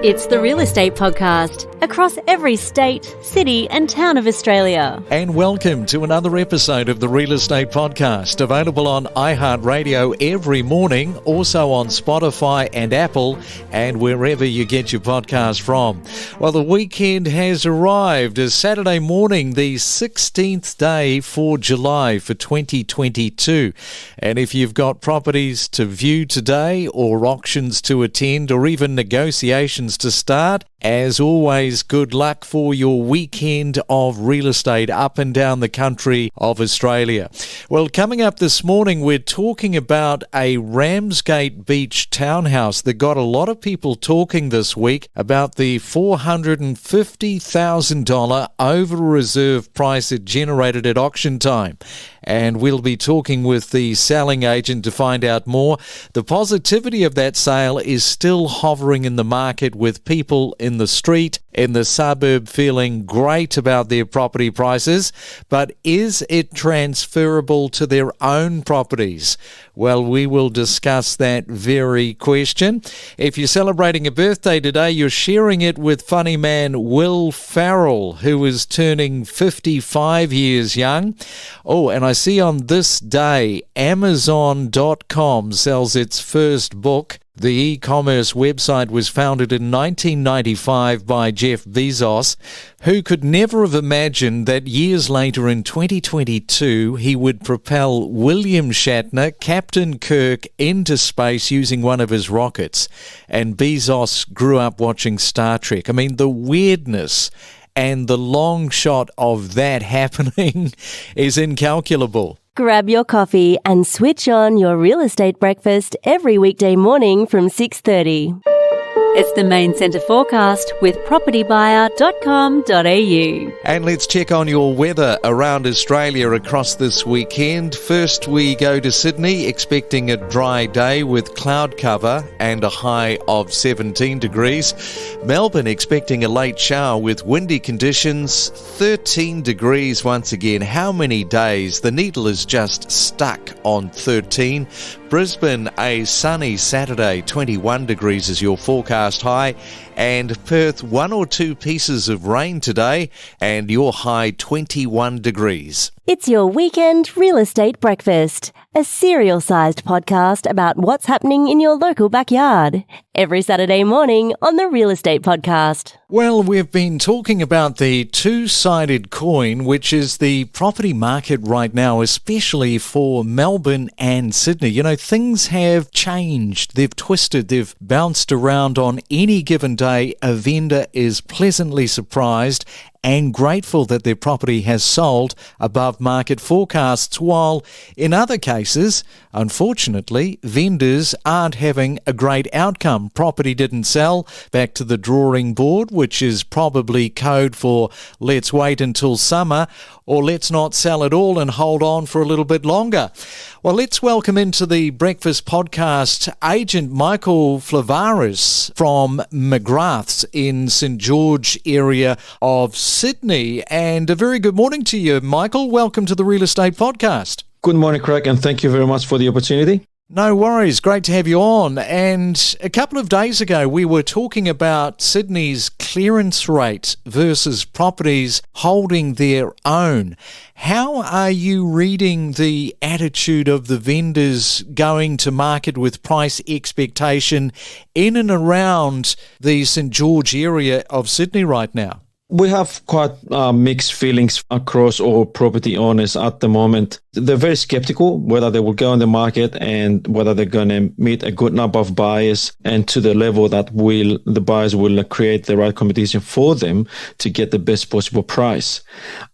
It's the Real Estate Podcast, across every state, city and town of Australia. And welcome to another episode of the Real Estate Podcast, available on iHeartRadio every morning, also on Spotify and Apple, and wherever you get your podcast from. Well, the weekend has arrived. It's Saturday morning, the 16th day for July for 2022. And if you've got properties to view today, or auctions to attend, or even negotiations to start, as always, good luck for your weekend of real estate up and down the country of Australia. Well, coming up this morning, we're talking about a Ramsgate Beach townhouse that got a lot of people talking this week about the $450,000 over-reserve price it generated at auction time. And we'll be talking with the selling agent to find out more. The positivity of that sale is still hovering in the market, with people in the street, in the suburb, feeling great about their property prices. But is it transferable to their own properties? Well, we will discuss that very question. If you're celebrating a birthday today, you're sharing it with funny man Will Farrell, who is turning 55 years young. Oh, and I see on this day, Amazon.com sells its first book. The e-commerce website was founded in 1995 by Jeff Bezos, who could never have imagined that years later in 2022 he would propel William Shatner, Captain Kirk, into space using one of his rockets. And Bezos grew up watching Star Trek. I mean, the weirdness and the long shot of that happening is incalculable. Grab your coffee and switch on your real estate breakfast every weekday morning from 6:30. It's the Main Centre forecast with propertybuyer.com.au. And let's check on your weather around Australia across this weekend. First, we go to Sydney, expecting a dry day with cloud cover and a high of 17 degrees. Melbourne expecting a late shower with windy conditions, 13 degrees once again. How many days? The needle is just stuck on 13. Brisbane, a sunny Saturday, 21 degrees is your forecast high. And Perth, 1 or 2 pieces of rain today, and your high 21 degrees. It's your weekend real estate breakfast, a serial-sized podcast about what's happening in your local backyard. Every Saturday morning on the Real Estate Podcast. Well, we've been talking about the two-sided coin, which is the property market right now, especially for Melbourne and Sydney. You know, things have changed. They've twisted. They've bounced around. On any given day, a vendor is pleasantly surprised and grateful that their property has sold above market forecasts, while in other cases, unfortunately, vendors aren't having a great outcome. Property didn't sell, back to the drawing board, which is probably code for let's wait until summer, or let's not sell at all and hold on for a little bit longer. Well, let's welcome into the Breakfast Podcast agent Michael Flevaris from McGrath's in St George area of Sydney. And a very good morning to you, Michael. Welcome to the Real Estate Podcast. Good morning, Craig, and thank you very much for the opportunity. No worries. Great to have you on. And a couple of days ago, we were talking about Sydney's clearance rate versus properties holding their own. How are you reading the attitude of the vendors going to market with price expectation in and around the St George area of Sydney right now? We have quite mixed feelings across all property owners at the moment. They're very skeptical whether they will go on the market and whether they're going to meet a good number of buyers and to the level that the buyers will create the right competition for them to get the best possible price.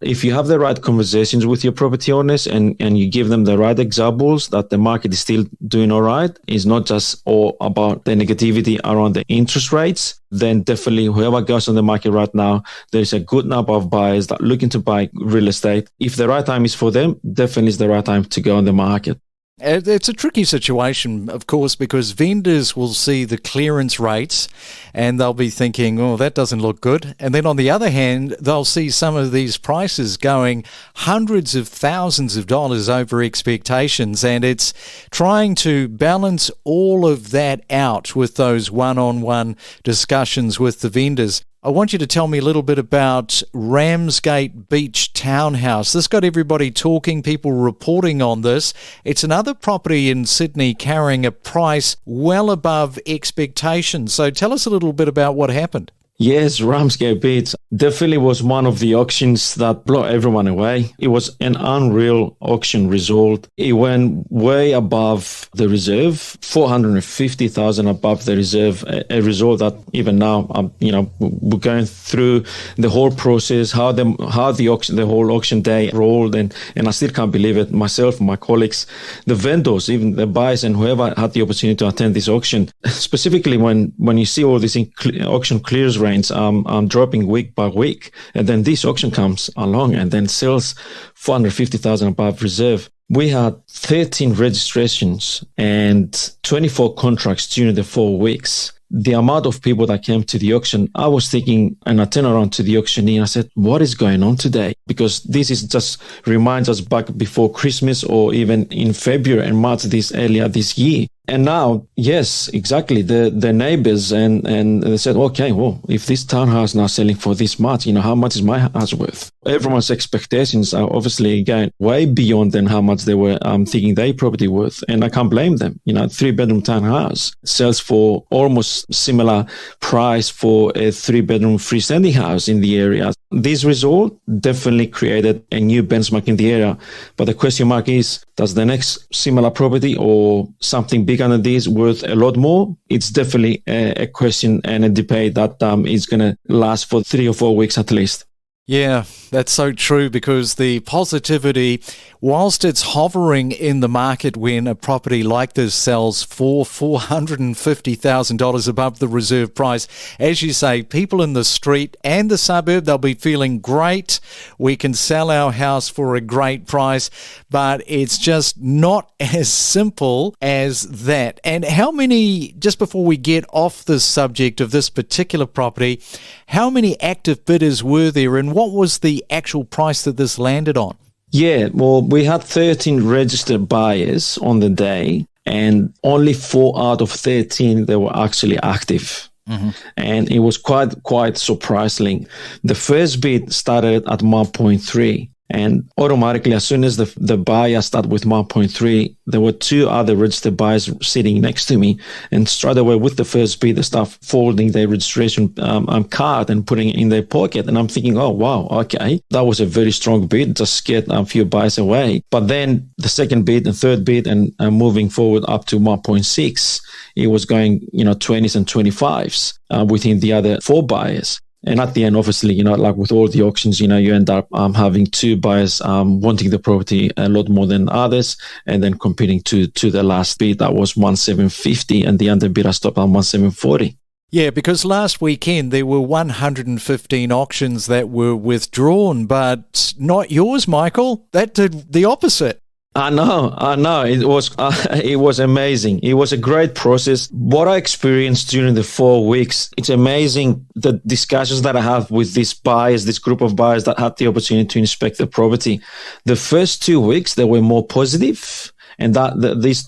If you have the right conversations with your property owners and you give them the right examples that the market is still doing all right, it's not just all about the negativity around the interest rates, then definitely whoever goes on the market right now, there's a good number of buyers that are looking to buy real estate. If the right time is for them, definitely is the right time to go on the market. It's a tricky situation, of course, because vendors will see the clearance rates and they'll be thinking, oh, that doesn't look good. And then on the other hand, they'll see some of these prices going hundreds of thousands of dollars over expectations. And it's trying to balance all of that out with those one-on-one discussions with the vendors. I want you to tell me a little bit about Ramsgate Beach Townhouse. This got everybody talking, people reporting on this. It's another property in Sydney carrying a price well above expectations. So tell us a little bit about what happened. Yes, Ramsgate Beach definitely was one of the auctions that blew everyone away. It was an unreal auction result. It went way above the reserve, 450,000 above the reserve, a result that even now, we're going through the whole process, how the whole auction day rolled, and I still can't believe it. Myself, my colleagues, the vendors, even the buyers, and whoever had the opportunity to attend this auction. Specifically, when you see all these auction clears dropping week by week, and then this auction comes along and then sells 450,000 above reserve. We had 13 registrations and 24 contracts during the 4 weeks. The amount of people that came to the auction, I was thinking, and I turned around to the auctioneer and I said, what is going on today? Because this is just reminds us back before Christmas or even in February and March earlier this year. And now, yes, exactly. The neighbors and they said, okay, well, if this townhouse now selling for this much, how much is my house worth? Everyone's expectations are obviously going way beyond than how much they were thinking their property worth. And I can't blame them. 3-bedroom townhouse sells for almost similar price for a 3-bedroom freestanding house in the area. This result definitely created a new benchmark in the area. But the question mark is, does the next similar property or something bigger than this worth a lot more? It's definitely a question and a debate that is going to last for 3 or 4 weeks at least. Yeah, that's so true, because the positivity, whilst it's hovering in the market when a property like this sells for $450,000 above the reserve price, as you say, people in the street and the suburb, they'll be feeling great. We can sell our house for a great price, but it's just not as simple as that. And how many, just before we get off the subject of this particular property, how many active bidders were there, and what was the actual price that this landed on? Yeah, well, we had 13 registered buyers on the day, and only 4 out of 13 they were actually active. Mm-hmm. And it was quite surprising. The first bid started at 1.3. And automatically, as soon as the buyer started with 1.3, there were 2 other registered buyers sitting next to me. And straight away with the first bid, they start folding their registration card and putting it in their pocket. And I'm thinking, oh, wow, okay, that was a very strong bid, just get a few buyers away. But then the second bid and third bid and moving forward up to 1.6, it was going, 20s and 25s within the other 4 buyers. And at the end, obviously, like with all the auctions, you end up having 2 buyers wanting the property a lot more than others, and then competing to the last bid that was 1,750, and the underbidder stopped at 1,740. Yeah, because last weekend there were 115 auctions that were withdrawn, but not yours, Michael. That did the opposite. I know. It was amazing. It was a great process. What I experienced during the 4 weeks, it's amazing the discussions that I have with these buyers, this group of buyers that had the opportunity to inspect the property. The first 2 weeks, they were more positive. And these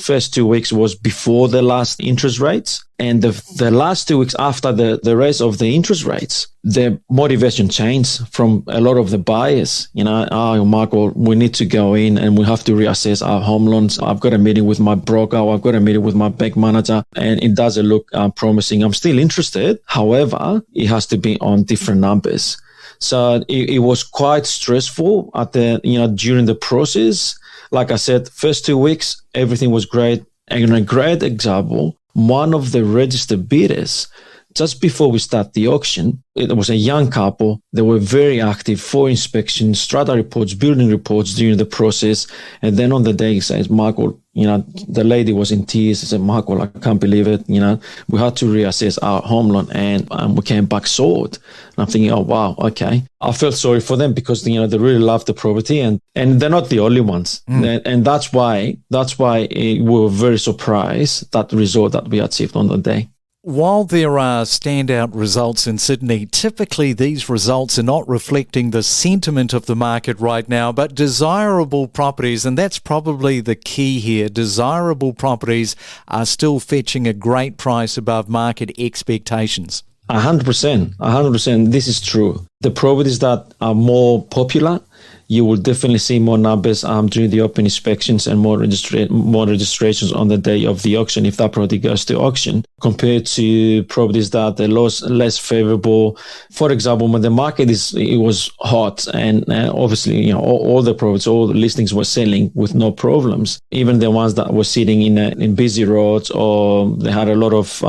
first 2 weeks was before the last interest rates. And the last 2 weeks after the raise of the interest rates, the motivation changed from a lot of the buyers. Oh, Michael, we need to go in and we have to reassess our home loans. I've got a meeting with my broker. I've got a meeting with my bank manager, and it doesn't look promising. I'm still interested. However, it has to be on different numbers. So it was quite stressful during the process. Like I said, first 2 weeks, everything was great. And a great example, one of the registered bidders Just before we start the auction, it was a young couple. They were very active for inspections, strata reports, building reports during the process. And then on the day, he says, Michael, the lady was in tears. She said, Michael, I can't believe it. We had to reassess our home loan and we came back sold. And I'm thinking, oh, wow, okay. I felt sorry for them because, they really love the property and they're not the only ones. And that's why we were very surprised that result that we achieved on the day. While there are standout results in Sydney, typically these results are not reflecting the sentiment of the market right now, but desirable properties, and that's probably the key here, desirable properties are still fetching a great price above market expectations. 100%. This is true. The properties that are more popular, you will definitely see more numbers during the open inspections and more registrations on the day of the auction if that property goes to auction, compared to properties that are less favorable. For example, when the market was hot and obviously all the properties, all the listings were selling with no problems. Even the ones that were sitting in busy roads or they had a lot of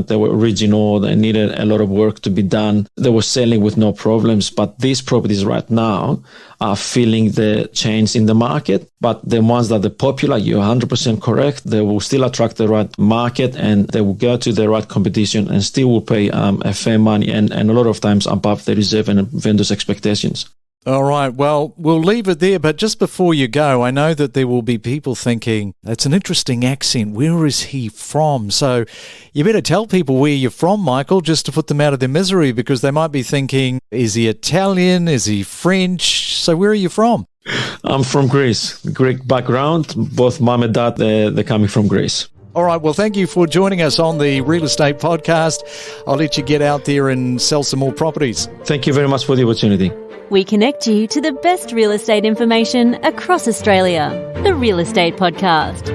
they were original, they needed a lot of work to be done. They were selling with no problems. But these properties right now are feeling the change in the market. But the ones that are popular, you're 100% correct. They will still attract the right market and they will go to the right competition and still will pay a fair money and a lot of times above the reserve and vendors' expectations. All right, well, we'll leave it there, but just before you go, I know that there will be people thinking, that's an interesting accent, where is he from? So you better tell people where you're from, Michael, just to put them out of their misery, because they might be thinking, is he Italian, is he French? So where are you from? I'm from Greece, Greek background, both mom and dad, they're coming from Greece. All right, well, thank you for joining us on the Real Estate Podcast. I'll let you get out there and sell some more properties. Thank you very much for the opportunity. We connect you to the best real estate information across Australia. The Real Estate Podcast.